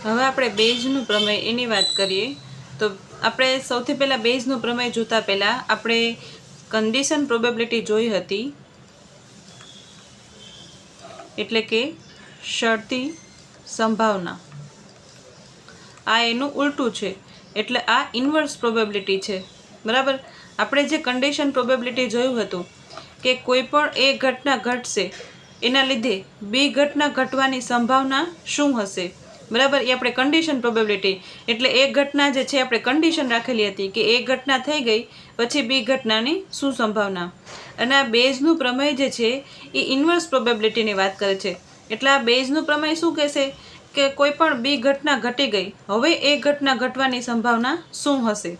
હવે આપણે બેઝનું પ્રમેય એની વાત કરીએ તો આપણે સૌથી પહેલાં બેઝનું પ્રમેય જોતા પહેલાં આપણે કન્ડિશન પ્રોબેબિલિટી જોઈ હતી, એટલે કે શરતી સંભાવના. આ એનું ઉલટું છે, એટલે આ ઇન્વર્સ પ્રોબેબિલિટી છે. બરાબર. આપણે જે કન્ડિશન પ્રોબેબિલિટી જોયું હતું કે કોઈ પણ એ ઘટના ઘટશે એના લીધે બી ઘટના ઘટવાની સંભાવના શું હશે. બરાબર. એ આપણે કન્ડિશન પ્રોબેબિલિટી, એટલે એક ઘટના જે છે આપણે કન્ડિશન રાખેલી હતી કે એક ઘટના થઈ ગઈ પછી બી ઘટનાની શું સંભાવના. અને આ બેઝનું પ્રમેય જે છે એ ઇન્વર્સ પ્રોબેબિલિટીની વાત કરે છે. એટલે આ બેઝનું પ્રમેય શું કહેશે કે કોઈ પણ બી ઘટના ઘટી ગઈ, હવે એ ઘટના ઘટવાની સંભાવના શું હશે.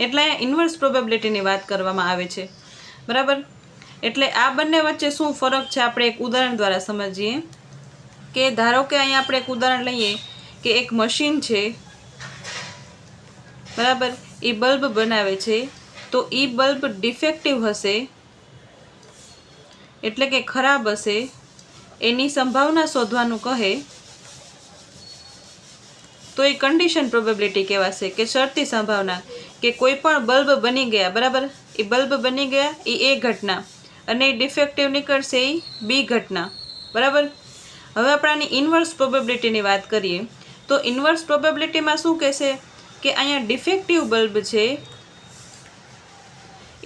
એટલે અહીંયા ઇન્વર્સ પ્રોબેબિલિટીની વાત કરવામાં આવે છે. બરાબર. એટલે આ બંને વચ્ચે શું ફરક છે આપણે એક ઉદાહરણ દ્વારા સમજીએ. કે ધારો કે અહીંયા આપણે એક ઉદાહરણ લઈએ કે એક મશીન છે, બરાબર, એ બલ્બ બનાવે છે, તો એ બલ્બ ડિફેક્ટિવ હશે, એટલે કે ખરાબ હશે, એની સંભાવના શોધવાનું કહે તો એ કન્ડિશન પ્રોબેબિલિટી કહેવાશે કે શરતી સંભાવના. કે કોઈ પણ બલ્બ બની ગયા, બરાબર, એ બલ્બ બની ગયા એ ઘટના, અને ડિફેક્ટિવ નીકળશે એ બી ઘટના. બરાબર. હવે આપણે આની ઇન્વર્સ પ્રોબેબિલિટીની વાત કરીએ તો ઇન્વર્સ પ્રોબેબિલિટીમાં શું કહેશે કે અહીંયા ડિફેક્ટિવ બલ્બ છે,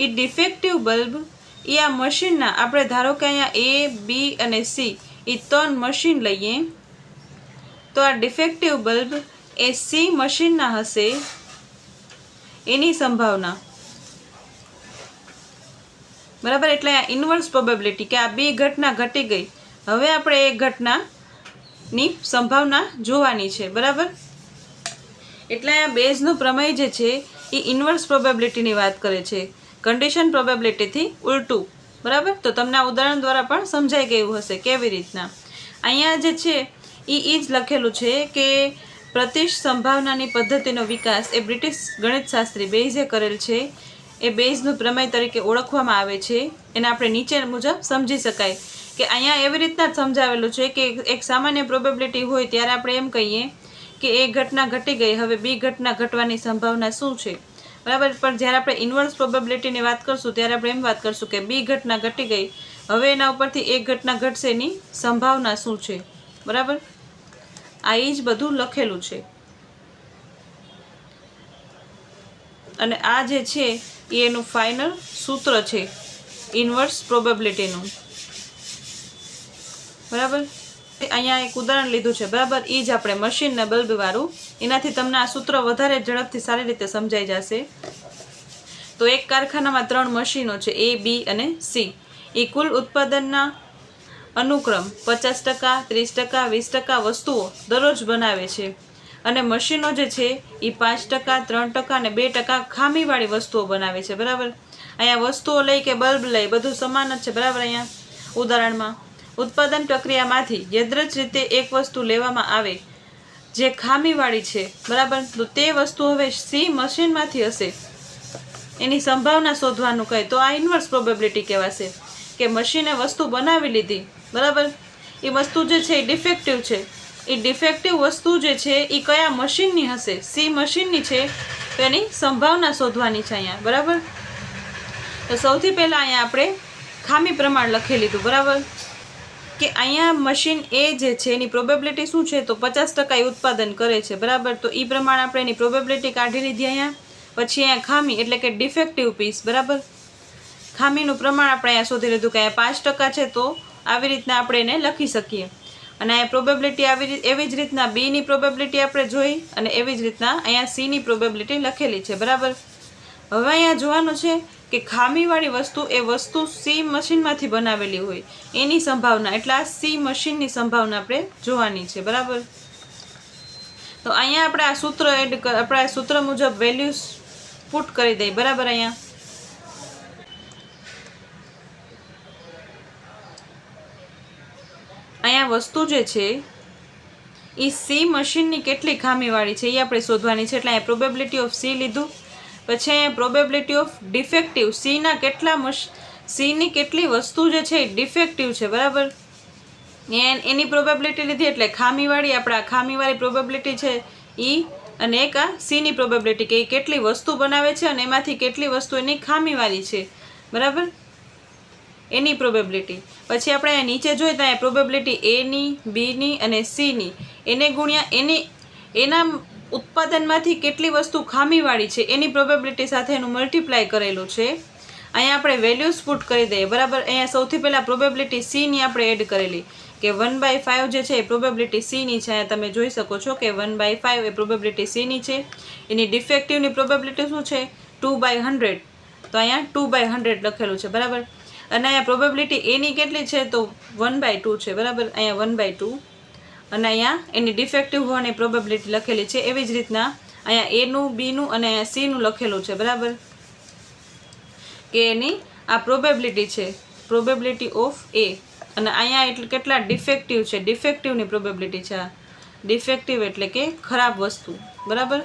એ ડિફેક્ટિવ બલ્બ એ આ મશીનના, આપણે ધારો કે અહીંયા એ બી અને સી એ 3 મશીન લઈએ તો આ ડિફેક્ટિવ બલ્બ એ સી મશીનના હશે એની સંભાવના. બરાબર. એટલે આ ઇન્વર્સ પ્રોબેબિલિટી કે આ બે ઘટના ઘટી ગઈ, હવે આપણે એક ઘટનાની સંભાવના જોવાની છે. બરાબર. એટલે આ બેઝનું પ્રમેય જે છે એ ઇન્વર્સ પ્રોબેબિલિટીની વાત કરે છે, કન્ડિશન પ્રોબેબિલિટીથી ઉલટું. બરાબર. તો તમને આ ઉદાહરણ દ્વારા પણ સમજાઈ ગયું હશે કેવી રીતના. અહીંયા જે છે એ જ લખેલું છે કે પ્રતિશ સંભાવનાની પદ્ધતિનો વિકાસ એ બ્રિટિશ ગણિતશાસ્ત્રી બેઇઝે કરેલ છે. એ બેઇઝનું પ્રમેય તરીકે ઓળખવામાં આવે છે. એને આપણે નીચે મુજબ સમજી શકાય કે અહીંયા એવી રીતના જ સમજાવેલું છે કે એક સામાન્ય પ્રોબેબિલિટી હોય ત્યારે આપણે એમ કહીએ કે એ ઘટના ઘટી ગઈ, હવે બી ઘટના ઘટવાની સંભાવના શું છે. બરાબર. પણ જ્યારે આપણે ઇન્વર્સ પ્રોબેબિલિટીની વાત કરશું ત્યારે આપણે એમ વાત કરશું કે બી ઘટના ઘટી ગઈ, હવે એના ઉપરથી એક ઘટના ઘટશે એની સંભાવના શું છે. બરાબર. આ જ બધું લખેલું છે. અને આ જે છે એ એનું ફાઇનલ સૂત્ર છે ઇન્વર્સ પ્રોબેબિલિટીનું. બરાબર. અહીંયા એક ઉદાહરણ લીધું છે, બરાબર, એ જ આપણે મશીનના બલ્બ વાળું. એનાથી તમને આ સૂત્ર વધારે ઝડપથી સારી રીતે સમજાઈ જશે. તો એક કારખાનામાં 3 મશીનો છે, એ બી અને સી. એ કુલ ઉત્પાદનના અનુક્રમ 50%, 30%, 20% વસ્તુઓ દરરોજ બનાવે છે. અને મશીનો જે છે એ 5%, 3% અને 2% ખામીવાળી વસ્તુઓ બનાવે છે. બરાબર. અહીંયા વસ્તુઓ લઈ કે બલ્બ લઈ બધું સમાન જ છે. બરાબર. અહીંયા ઉદાહરણમાં ઉત્પાદન પ્રક્રિયામાંથી યદ્રજ રીતે એક વસ્તુ લેવામાં આવે જે ખામીવાળી છે, બરાબર, તો તે વસ્તુ હવે સી મશીનમાંથી હશે, એની સંભાવના શોધવાનું કહે તો આ ઇન્વર્સ પ્રોબેબિલિટી કહેવાશે કે મશીને વસ્તુ બનાવી લીધી, બરાબર, એ વસ્તુ જે છે એ ડિફેક્ટિવ છે. એ ડિફેક્ટિવ વસ્તુ જે છે એ કયા મશીનની હશે, સી મશીનની છે, તો એની સંભાવના શોધવાની છે અહીંયા. બરાબર. તો સૌથી પહેલાં અહીંયા આપણે ખામી પ્રમાણ લખી લીધું. બરાબર. કે અહીંયા મશીન એ જે છે એની પ્રોબેબિલિટી શું છે તો 50% એ ઉત્પાદન કરે છે. બરાબર. તો એ પ્રમાણે આપણે એની પ્રોબેબિલિટી કાઢી લીધી અહીંયા. પછી અહીંયા ખામી એટલે કે ડિફેક્ટિવ પીસ. બરાબર. ખામીનું પ્રમાણ આપણે અહીંયા શોધી લીધું કે અહીંયા 5% છે, તો આવી રીતના આપણે એને લખી શકીએ. અને અહીંયા પ્રોબેબિલિટી એવી જ રીતના બીની પ્રોબેબિલિટી આપણે જોઈ અને એવી જ રીતના અહીંયા સીની પ્રોબેબિલિટી લખેલી છે. બરાબર. હવે અહીંયા જોવાનું છે કે ખામીવાળી વસ્તુ એ વસ્તુ સી મશીનમાંથી બનાવેલી હોય એની સંભાવના, એટલે આ સી મશીનની સંભાવના આપણે જોવાની છે. બરાબર. તો અહીંયા આપણે આ સૂત્ર આપણે આ સૂત્ર મુજબ વેલ્યુઝ પુટ કરી દઈએ. બરાબર. અહીંયા વસ્તુ જે છે એ સી મશીનની કેટલી ખામીવાળી છે એ આપણે શોધવાની છે. એટલે અહીંયા પ્રોબેબિલિટી ઓફ સી લીધું. પછી અહીંયા પ્રોબેબિલિટી ઓફ ડિફેક્ટિવ સીની કેટલી વસ્તુ જે છે એ ડિફેક્ટિવ છે. બરાબર. એની પ્રોબેબિલિટી લીધી એટલે ખામીવાળી આપણા ખામીવાળી પ્રોબેબિલિટી છે ઈ, અને એક આ સીની પ્રોબેબિલિટી કે એ કેટલી વસ્તુ બનાવે છે અને એમાંથી કેટલી વસ્તુ એની ખામીવાળી છે, બરાબર, એની પ્રોબેબિલિટી. પછી આપણે અહીંયા નીચે જોઈએ તો અહીંયા પ્રોબેબિલિટી એની, બીની અને સીની, એને ગુણ્યા એના ઉત્પાદનમાંથી કેટલી વસ્તુ ખામીવાળી છે એની પ્રોબેબિલિટી સાથે એનું મલ્ટીપ્લાય કરેલું છે. અહીંયા આપણે વેલ્યુઝ પુટ કરી દઈએ, બરાબર. અહીંયા સૌથી પહેલાં પ્રોબેબિલિટી સીની આપણે એડ કરેલી કે 1/5 જે છે એ પ્રોબેબિલિટી સીની છે. અહીંયા તમે જોઈ શકો છો કે 1/5 એ પ્રોબેબિલિટી સીની છે. એની ડિફેક્ટિવની પ્રોબેબિલિટી શું છે? 2/100. તો અહીંયા 2/100 લખેલું છે, બરાબર. અને અહીંયા પ્રોબેબિલિટી એની કેટલી છે? તો 1/2 છે, બરાબર. અહીંયા 1/2 અને અહીંયા એની ડિફેક્ટિવ હોવાની પ્રોબેબિલિટી લખેલી છે. એવી જ રીતના અહીંયા એનું, બીનું અને અહીંયા સીનું લખેલું છે, બરાબર, કે એની આ પ્રોબેબિલિટી છે, પ્રોબેબિલિટી ઓફ એ. અને અહીંયા એટલે કેટલા ડિફેક્ટિવ છે, ડિફેક્ટિવની પ્રોબેબિલિટી છે. આ ડિફેક્ટિવ એટલે કે ખરાબ વસ્તુ, બરાબર.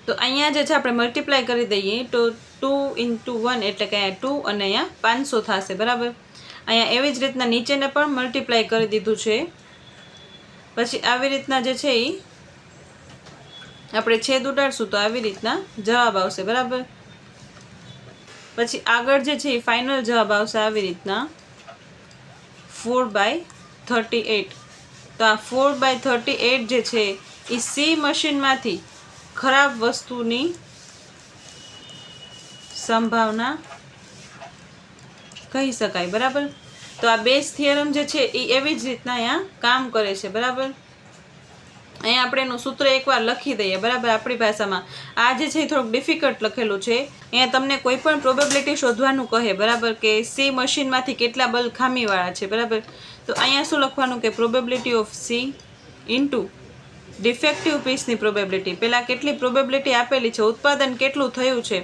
તો અહીંયા જે છે આપણે મલ્ટીપ્લાય કરી દઈએ તો 2 × 1 એટલે કે અહીંયા 2 અને અહીંયા 500 થશે, બરાબર. અહીંયા એવી જ રીતના નીચેને પણ મલ્ટીપ્લાય કરી દીધું છે. પછી આવી રીતના જે છે એ આપણે છેદ ઉડાડશું તો આવી રીતના જવાબ આવશે, બરાબર. પછી આગળ જે છે એ ફાઇનલ જવાબ આવશે આવી રીતના 4/38. તો આ 4/38 જે છે એ સી મશીનમાંથી ખરાબ વસ્તુની સંભાવના કહી શકાય, બરાબર. તો આ બેઝ થિયરમ જે છે એ એવી જ રીતના અહીંયા કામ કરે છે, બરાબર. અહીંયા આપણે એનું સૂત્ર એકવાર લખી દઈએ, બરાબર, આપણી ભાષામાં. આ જે છે એ થોડુંક ડિફિકલ્ટ લખેલું છે. અહીંયા તમને કોઈ પણ પ્રોબેબિલિટી શોધવાનું કહે, બરાબર, કે સી મશીનમાંથી કેટલા બલ્બ ખામીવાળા છે, બરાબર. તો અહીંયા શું લખવાનું કે probability of C into defective પીસની પ્રોબેબિલિટી. પહેલાં કેટલી પ્રોબેબિલિટી આપેલી છે, ઉત્પાદન કેટલું થયું છે,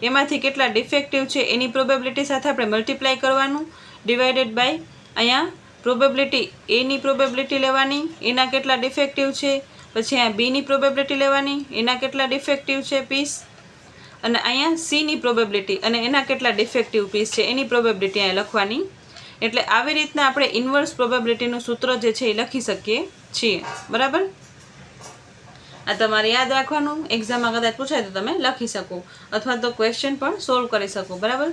એમાંથી કેટલા ડિફેક્ટિવ છે એની પ્રોબેબિલિટી સાથે આપણે મલ્ટીપ્લાય કરવાનું, ડિવાઇડેડ બાય અહીંયા પ્રોબેબિલિટી એની પ્રોબેબિલિટી લેવાની, એના કેટલા ડિફેક્ટિવ છે. પછી અહીંયા બીની પ્રોબેબિલિટી લેવાની, એના કેટલા ડિફેક્ટિવ છે પીસ, અને અહીંયા સીની પ્રોબેબિલિટી અને એના કેટલા ડિફેક્ટિવ પીસ છે એની પ્રોબેબિલિટી અહીંયા લખવાની. એટલે આવી રીતના આપણે ઇન્વર્સ પ્રોબેબિલિટીનું સૂત્ર જે છે એ લખી શકીએ છીએ, બરાબર. આ તમારે યાદ રાખવાનું, એક્ઝામમાં કદાચ પૂછાય તો તમે લખી શકો અથવા તો ક્વેશ્ચન પણ સોલ્વ કરી શકો, બરાબર.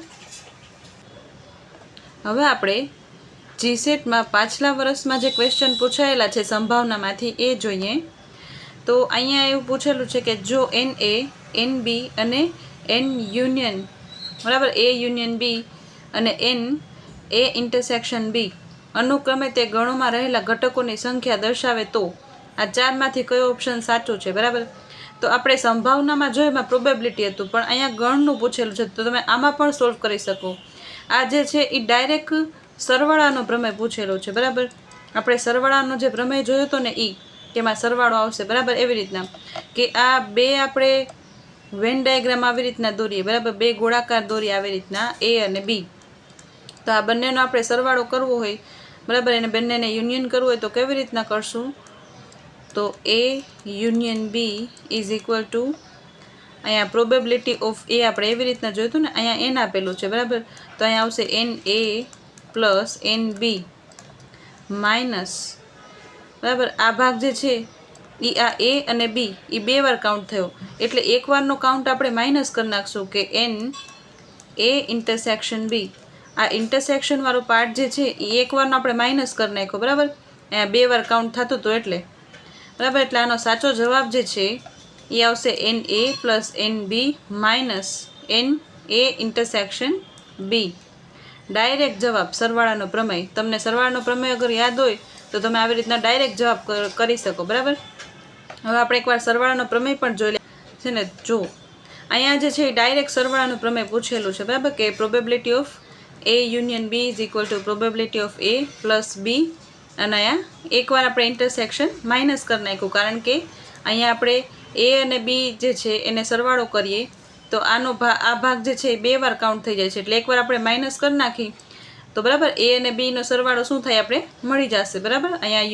હવે આપણે જીસેટમાં પાછલા વર્ષમાં જે ક્વેશ્ચન પૂછાયેલા છે સંભાવનામાંથી એ જોઈએ. તો અહીંયા એવું પૂછેલું છે કે જો NA, NB અને N યુનિયન, બરાબર, A યુનિયન B અને N A ઇન્ટરસેક્શન B અનુક્રમે તે ગણોમાં રહેલા ઘટકોની સંખ્યા દર્શાવે તો આ ચારમાંથી કયો ઓપ્શન સાચો છે, બરાબર. તો આપણે સંભાવનામાં જોઈએ એમાં પ્રોબેબિલિટી હતું, પણ અહીંયા ગણનું પૂછેલું છે તો તમે આમાં પણ સોલ્વ કરી શકો. આ જે છે એ ડાયરેક્ટ સરવાળાનો પ્રમેય પૂછેલો છે, બરાબર. આપણે સરવાળાનો જે પ્રમેય જોયો હતો ને એ કે એમાં સરવાળો આવશે, બરાબર. એવી રીતના કે આ બે આપણે વેન ડાયાગ્રામ આવી રીતના દોરીએ, બરાબર, બે ગોળાકાર દોરીએ આવી રીતના A અને B. તો આ બંનેનો આપણે સરવાળો કરવો હોય, બરાબર, એને બંનેને યુનિયન કરવું હોય તો કેવી રીતના કરશું? તો A union B is equal to અહીંયા પ્રોબેબિલિટી ઓફ A આપણે એવી રીતના જોયું હતું ને, અહીંયા N આપેલું છે, બરાબર. તો અહીંયા આવશે NA પ્લસ NB માઇનસ, બરાબર, આ ભાગ જે છે એ આ A અને B એ બે વાર કાઉન્ટ થયો એટલે એક વારનો કાઉન્ટ આપણે માઇનસ કરી નાખશું કે NA ઇન્ટરસેક્શન B. આ ઇન્ટરસેક્શનવાળો પાર્ટ જે છે એ એક વારનો આપણે માઇનસ કરી નાખ્યો, બરાબર. અહીંયા બે વાર કાઉન્ટ થતું હતું એટલે, બરાબર. એટલે આનો સાચો જવાબ જે છે એ આવશે NA plus NB minus NA intersection B. Direct જવાબ સરવાળાનો પ્રમેય. તમને સરવાળાનો પ્રમેય અગર યાદ હોય તો તમે આવી રીતના ડાયરેક્ટ જવાબ કરી શકો, બરાબર. હવે આપણે એકવાર સરવાળાનો પ્રમેય પણ જોઈ લે છે ને. જો અહીંયા જે છે એ ડાયરેક્ટ સરવાળાનું પ્રમેય પૂછેલું છે, બરાબર, કે probability of A union B is equal to probability of A plus B. અને અહીંયા એકવાર આપણે ઇન્ટરસેક્શન માઇનસ કરી નાખ્યું કારણ કે અહીંયા આપણે A અને B જે છે એને સરવાળો કરીએ તો આનો આ ભાગ જે છે એ બે વાર કાઉન્ટ થઈ જાય છે એટલે એકવાર આપણે માઇનસ કરી નાખી તો, બરાબર, A અને B નો સરવાળો શું થાય આપણે મળી જશે, બરાબર. અહીંયા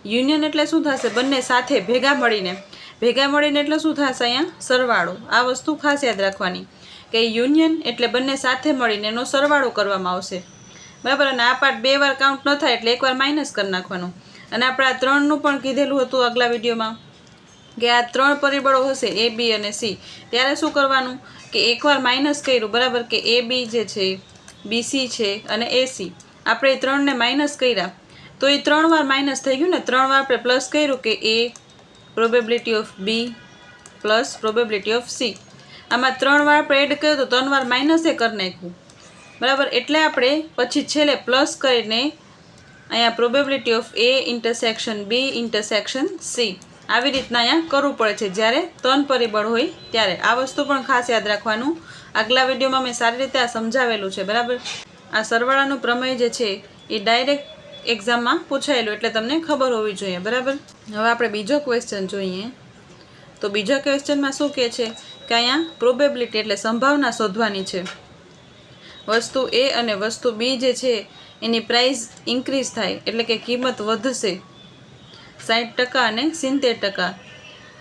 યુનિયન એટલે શું થશે? બંને સાથે ભેગા મળીને એટલે શું થશે? અહીંયા સરવાળો. આ વસ્તુ ખાસ યાદ રાખવાની કે યુનિયન એટલે બંને સાથે મળીને એનો સરવાળો કરવામાં આવશે. બરાબર. અને આ પાર્ટ 2 વાર કાઉન્ટ ન થાય એટલે એકવાર માઇનસ કરી નાખવાનું. અને આપણે આ 3નું પણ કીધેલું હતું આગલા વિડીયોમાં કે આ 3 પરિબળો હશે A, B અને C. ત્યારે શું કરવાનું કે એકવાર માઇનસ કર્યું, બરાબર, કે AB જે છે, BC છે અને AC, આપણે એ 3ને માઇનસ કર્યા તો એ 3 વાર માઇનસ થઈ ગયું ને. 3 વાર આપણે પ્લસ કર્યું કે A probability of B plus probability of C. આમાં 3 વાર આપણે એડ કર્યું તો 3 વાર માઇનસે કરી નાખ્યું, બરાબર. એટલે આપણે પછી છેલ્લે પ્લસ કરીને અહીંયા probability of A intersection B intersection C આવી રીતના અહીંયા કરવું પડે છે જ્યારે 3 પરિબળ હોય ત્યારે. આ વસ્તુ પણ ખાસ યાદ રાખવાનું. આગલા વિડીયોમાં મેં સારી રીતે આ સમજાવેલું છે, બરાબર. આ સરવાળાનું પ્રમેય જે છે એ ડાયરેક્ટ એક્ઝામમાં પૂછાયેલું એટલે તમને ખબર હોવી જોઈએ, બરાબર. હવે આપણે બીજો ક્વેશ્ચન જોઈએ. તો બીજા ક્વેશ્ચનમાં શું કહે છે કે અહીંયા પ્રોબેબિલિટી એટલે સંભાવના શોધવાની છે. વસ્તુ A અને વસ્તુ B જે છે એની પ્રાઇસ ઇન્ક્રીઝ થાય એટલે કે કિંમત વધશે 60% અને 70%,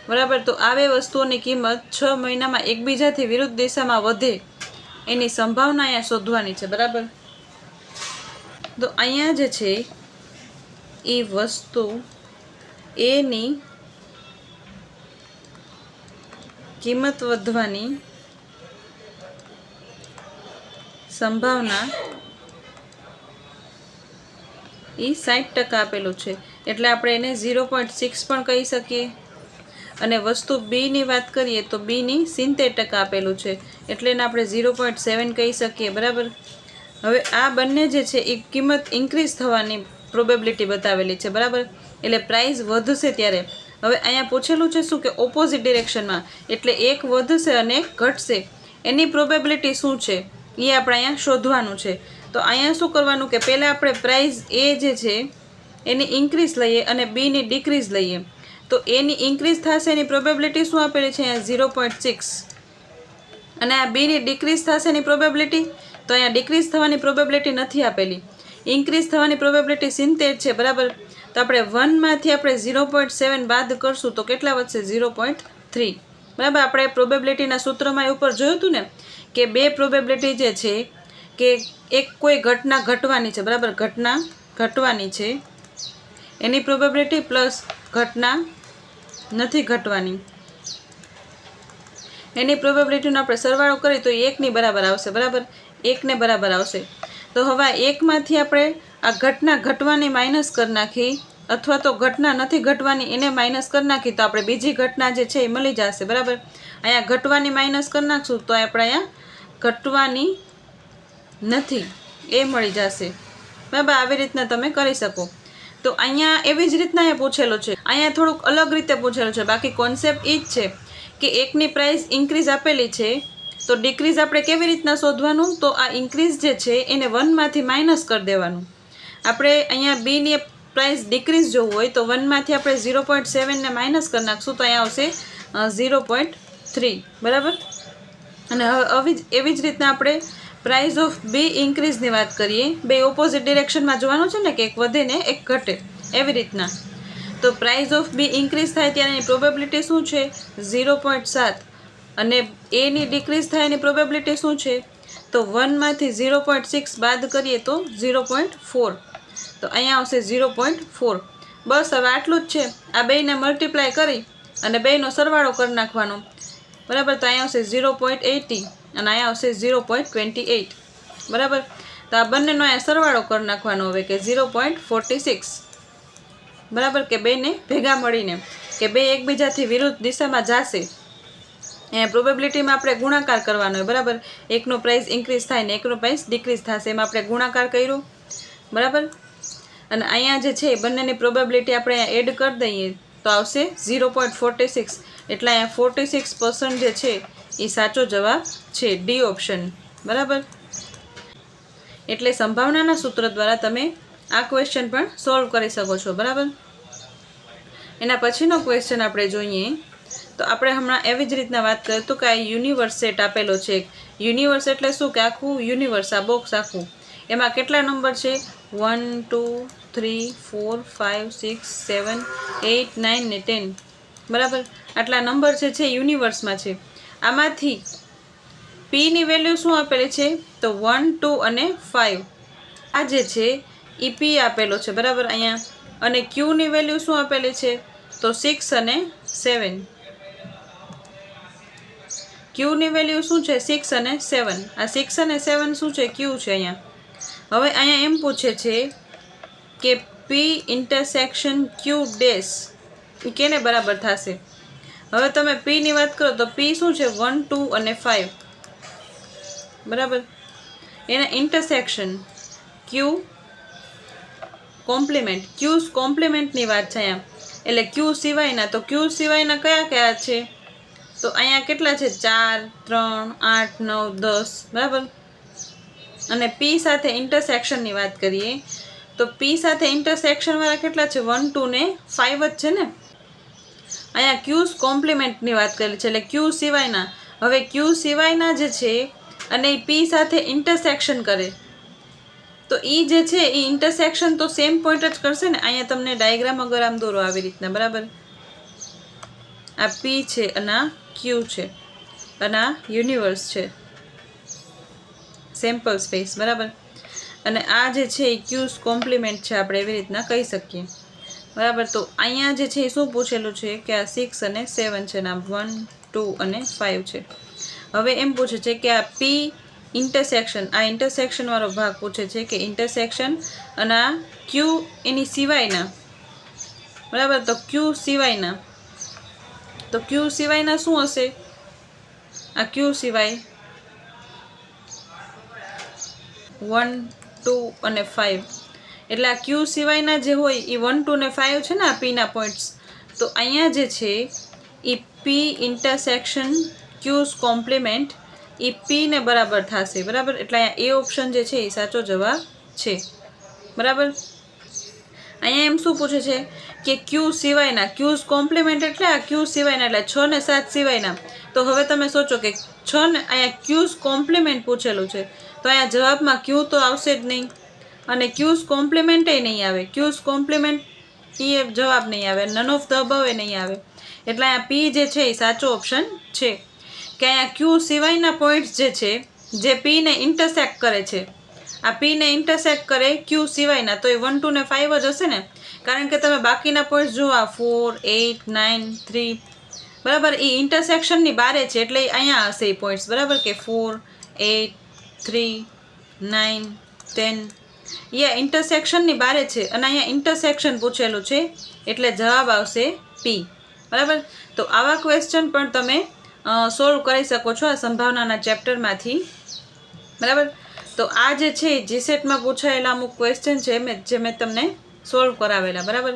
બરાબર. તો આ બે વસ્તુઓની કિંમત 6 મહિનામાં એકબીજાથી વિરુદ્ધ દિશામાં વધે એની સંભાવના અહીંયા શોધવાની છે, બરાબર. તો અહીંયા જે છે એ વસ્તુ એની કિંમત વધવાની સંભાવના એ 60% આપેલું છે એટલે આપણે એને 0.6 પણ કહી શકીએ. અને વસ્તુ બીની વાત કરીએ તો બીની 70% આપેલું છે એટલે એને આપણે 0.7 કહી શકીએ, બરાબર. હવે આ બંને જે છે એ કિંમત ઇન્ક્રીઝ થવાની પ્રોબેબિલિટી બતાવેલી છે, બરાબર. એટલે પ્રાઇસ વધશે ત્યારે. હવે અહીંયા પૂછેલું છે શું કે ઓપોઝિટ ડિરેક્શનમાં એટલે એક વધશે અને એક ઘટશે એની પ્રોબેબિલિટી શું છે એ આપણે અહીંયા શોધવાનું છે. તો અહીંયા શું કરવાનું કે પહેલાં આપણે પ્રાઇસ A જે છે એની ઇન્ક્રીઝ લઈએ અને બીની ડિક્રીઝ લઈએ. તો એની ઇન્ક્રીઝ થશે એની પ્રોબેબિલિટી શું આપેલી છે અહીંયા 0.6 અને આ બીની ડિક્રીઝ થશે એની પ્રોબેબિલિટી તો અહીંયા ડિક્રીઝ થવાની પ્રોબેબિલિટી નથી આપેલી. ઇન્ક્રીઝ થવાની પ્રોબેબિલિટી 70 છે, બરાબર. તો આપણે 1માંથી આપણે 0.7 બાદ કરશું તો કેટલા વધશે 0.3, બરાબર. આપણે પ્રોબેબિલિટીના સૂત્રમાં ઉપર જોયું હતું ને કે બે પ્રોબેબિલિટી જે છે કે એક કોઈ ઘટના ઘટવાની છે, બરાબર, ઘટના ઘટવાની છે એની પ્રોબેબિલિટી પ્લસ ઘટના નથી ઘટવાની એની પ્રોબેબિલિટીનો આપણે સરવાળો કરીએ તો 1ની બરાબર આવશે, બરાબર. 1ને બરાબર આવશે. તો હવે 1માંથી આપણે આ ઘટના ઘટવાની માઇનસ કરી નાખી અથવા તો ઘટના નથી ઘટવાની એને માઇનસ કરી નાખી તો આપણે બીજી ઘટના જે છે એ મળી જશે, બરાબર. અહીંયા ઘટવાની માઇનસ કરી નાખશું તો આપણે અહીંયા ઘટવાની નથી એ મળી જશે, બરાબર. આવી રીતના તમે કરી શકો. તો અહીંયા એવી જ રીતના અહીંયા પૂછેલું છે. અહીંયા થોડુંક અલગ રીતે પૂછેલું છે, બાકી કોન્સેપ્ટ એ જ છે કે એકની પ્રાઇસ ઇન્ક્રીઝ આપેલી છે તો ડિક્રીઝ આપણે કેવી રીતના શોધવાનું. તો આ ઇન્ક્રીઝ જે છે એને 1માંથી માઇનસ કરી દેવાનું. આપણે અહીંયા બીની પ્રાઇસ ડિક્રીઝ જોવું હોય તો 1માંથી આપણે 0.7 ને માઇનસ કરી નાખશું તો અહીંયા આવશે 0.3, બરાબર. અને એવી જ રીતના આપણે પ્રાઇસ ઓફ બી ઇન્ક્રીઝની વાત કરીએ. બે ઓપોઝિટ ડિરેક્શનમાં જોવાનું છે ને કે એક વધે ને એક ઘટે એવી રીતના. તો પ્રાઇસ ઓફ બી ઇન્ક્રીઝ થાય ત્યારે એની પ્રોબેબિલિટી શું છે 0.7 અને એની ડિક્રીઝ થાય એની પ્રોબેબિલિટી શું છે તો 1માંથી 0.6 બાદ કરીએ તો 0.4 તો અહીંયા આવશે 0.4. બસ હવે આટલું જ છે. આ બેને મલ્ટીપ્લાય કરી અને બેનો સરવાળો કરી નાખવાનો, બરાબર. તો અહીંયા આવશે 0.80 અને અહીંયા આવશે 0.28, બરાબર. તો આ બંનેનો અહીંયા સરવાળો કરી નાખવાનો હવે કે 0.46, બરાબર. કે બેને ભેગા મળીને કે બે એકબીજાથી વિરુદ્ધ દિશામાં જશે અહીંયા પ્રોબેબિલિટીમાં આપણે ગુણાકાર કરવાનો હોય, બરાબર. એકનો પ્રાઇસ ઇન્ક્રીઝ થાય ને એકનો પ્રાઇસ ડિક્રીઝ થશે એમાં આપણે ગુણાકાર કર્યો, બરાબર. અને અહીંયા જે છે બંનેની પ્રોબેબિલિટી આપણે અહીંયા એડ કરી દઈએ તો આવશે 0.46 એટલે અહીંયા 46% જે છે એ સાચો જવાબ છે, ડી ઓપ્શન, બરાબર. એટલે સંભાવનાના સૂત્ર દ્વારા તમે આ ક્વેશ્ચન પણ સોલ્વ કરી શકો છો, બરાબર. એના પછીનો ક્વેશ્ચન આપણે જોઈએ તો આપણે હમણાં એવી જ રીતના વાત કરીએ તો કે આ યુનિવર્સ સેટ આપેલો છે. યુનિવર્સ એટલે શું કે આખું યુનિવર્સ, આ બોક્સ આખું, એમાં કેટલા નંબર છે 1 2 3 4 5 6 7 8 9 ને 10, બરાબર. આટલા નંબર છે યુનિવર્સમાં છે. આમાંથી પીની વેલ્યુ શું આપેલી છે તો 1 2 અને 5. આ જે છે એ પી આપેલો છે બરાબર અહીંયા, અને ક્યુની વેલ્યુ શું આપેલી છે તો 6 અને 7. ક્યુની વેલ્યુ શું છે 6 અને 7. આ 6 અને 7 શું છે ક્યુ છે અહીંયા. હવે અહીંયા એમ પૂછે છે કે પી ઇન્ટરસેક્શન ક્યુ ડેશ એ કેને બરાબર થશે. હવે તમે પીની વાત કરો તો પી શું છે 1, 2 અને 5 બરાબર. એના ઇન્ટરસેક્શન ક્યુ કોમ્પ્લિમેન્ટ, ક્યુઝ કોમ્પ્લિમેન્ટની વાત છે અહીંયા. એટલે ક્યુ સિવાયના, તો ક્યુ સિવાયના કયા કયા છે તો અહીંયા કેટલા છે 4, 3, 8, 9, 10 બરાબર. અને પી સાથે ઇન્ટરસેક્શનની વાત કરીએ તો પી સાથે ઇન્ટરસેક્શનવાળા કેટલા છે 1, 2 ને 5 જ છે ને. અહીંયા ક્યુઝ કોમ્પ્લિમેન્ટની વાત કરેલી છે એટલે ક્યુ સિવાયના. હવે ક્યુ સિવાયના જે છે અને એ પી સાથે ઇન્ટરસેક્શન કરે તો એ જે છે એ ઇન્ટરસેક્શન તો સેમ પોઈન્ટ જ કરશે ને. અહીંયા તમને ડાયાગ્રામ અગર આમ દોરો આવી રીતના બરાબર. આ પી છે અને આ ક્યુ છે અને આ યુનિવર્સ છે, સેમ્પલ સ્પેસ બરાબર. અને આ જે છે એ ક્યુઝ કોમ્પ્લિમેન્ટ છે, આપણે એવી રીતના કહી શકીએ બરાબર. તો અહીંયા જે છે એ શું પૂછેલું છે કે આ 6 અને 7 છે ને આ 1, 2 અને 5 છે. હવે એમ પૂછે છે કે આ પી ઇન્ટરસેક્શન, આ ઇન્ટરસેક્શન વાળો ભાગ પૂછે છે કે ઇન્ટરસેક્શન અને આ ક્યુ એની સિવાયના બરાબર. તો ક્યુ સિવાયના, તો ક્યુ સિવાયના શું હશે આ ક્યુ સિવાય 1, 2 અને 5. એટલે આ ક્યુ સિવાયના જે હોય એ 1, 2 ને 5 છે ને આ પીના પોઈન્ટ્સ. તો અહીંયા જે છે એ પી ઇન્ટરસેક્શન ક્યુઝ કોમ્પ્લિમેન્ટ એ પીને બરાબર થશે બરાબર. એટલે અહીંયા એ ઓપ્શન જે છે એ સાચો જવાબ છે બરાબર. અહીંયા એમ શું પૂછે છે કે ક્યુ સિવાયના, ક્યુઝ કોમ્પ્લિમેન્ટ એટલે આ ક્યુ સિવાયના એટલે 6 ને 7 સિવાયના. તો હવે તમે સોચો કે 6 ને અહીંયા ક્યુઝ કોમ્પ્લિમેન્ટ પૂછેલું છે તો અહીંયા જવાબમાં ક્યુ તો આવશે જ નહીં અને ક્યુઝ કોમ્પ્લિમેન્ટ નહીં આવે. ક્યુઝ કોમ્પ્લિમેન્ટ એ જવાબ નહીં આવે, નન ઓફ ધ અબવ એ નહીં આવે. એટલે અહીંયા પી જે છે એ સાચો ઓપ્શન છે કે અહીંયા ક્યુ સિવાયના પોઈન્ટ્સ જે છે જે પીને ઇન્ટરસેક્ટ કરે છે, આ પીને ઇન્ટરસેક્ટ કરે ક્યુ સિવાયના તો એ 1, 2 ને 5 જ હશે ને. કારણ કે તમે બાકીના પોઈન્ટ્સ જુઓ 4, 8, 9, 3 બરાબર એ ઇન્ટરસેક્શનની બારે છે એટલે અહીંયા હશે એ પોઈન્ટ્સ બરાબર કે 4, 8, 3, 9, 10 એ ઇન્ટરસેક્શનની બારે છે અને અહીંયા ઇન્ટરસેક્શન પૂછેલું છે એટલે જવાબ આવશે પી બરાબર. તો આવા ક્વેશ્ચન પણ તમે સોલ્વ કરી શકો છો આ સંભાવનાના ચેપ્ટરમાંથી બરાબર. તો આ જે છે જીસેટમાં પૂછાયેલા અમુક ક્વેશ્ચન છે જે મેં તમને સોલ્વ કરાવેલા બરાબર.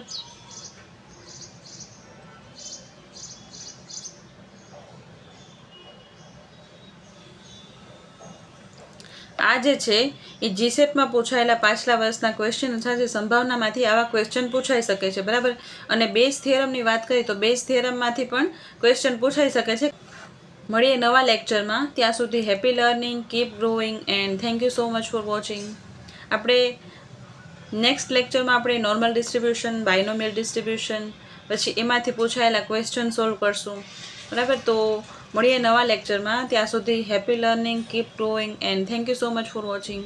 આ જે છે એ જીસેટમાં પૂછાયેલા પાછલા વર્ષના ક્વેશ્ચન સાથે સંભાવનામાંથી આવા ક્વેશ્ચન પૂછાઈ શકે છે બરાબર. અને બેઝ થિયરમની વાત કરીએ તો બેઝ થિયરમમાંથી પણ ક્વેશ્ચન પૂછાઈ શકે છે. મળીએ નવા લેક્ચરમાં, ત્યાં સુધી happy learning, keep growing and thank you so much for watching. આપણે નેક્સ્ટ લેક્ચરમાં આપણે નોર્મલ ડિસ્ટ્રીબ્યુશન, બાયનોમિયલ ડિસ્ટ્રીબ્યુશન પછી એમાંથી પૂછાયેલા ક્વેશ્ચન સોલ્વ કરશું બરાબર. તો મળીએ નવા લેક્ચરમાં, ત્યાં સુધી happy learning, keep growing and thank you so much for watching.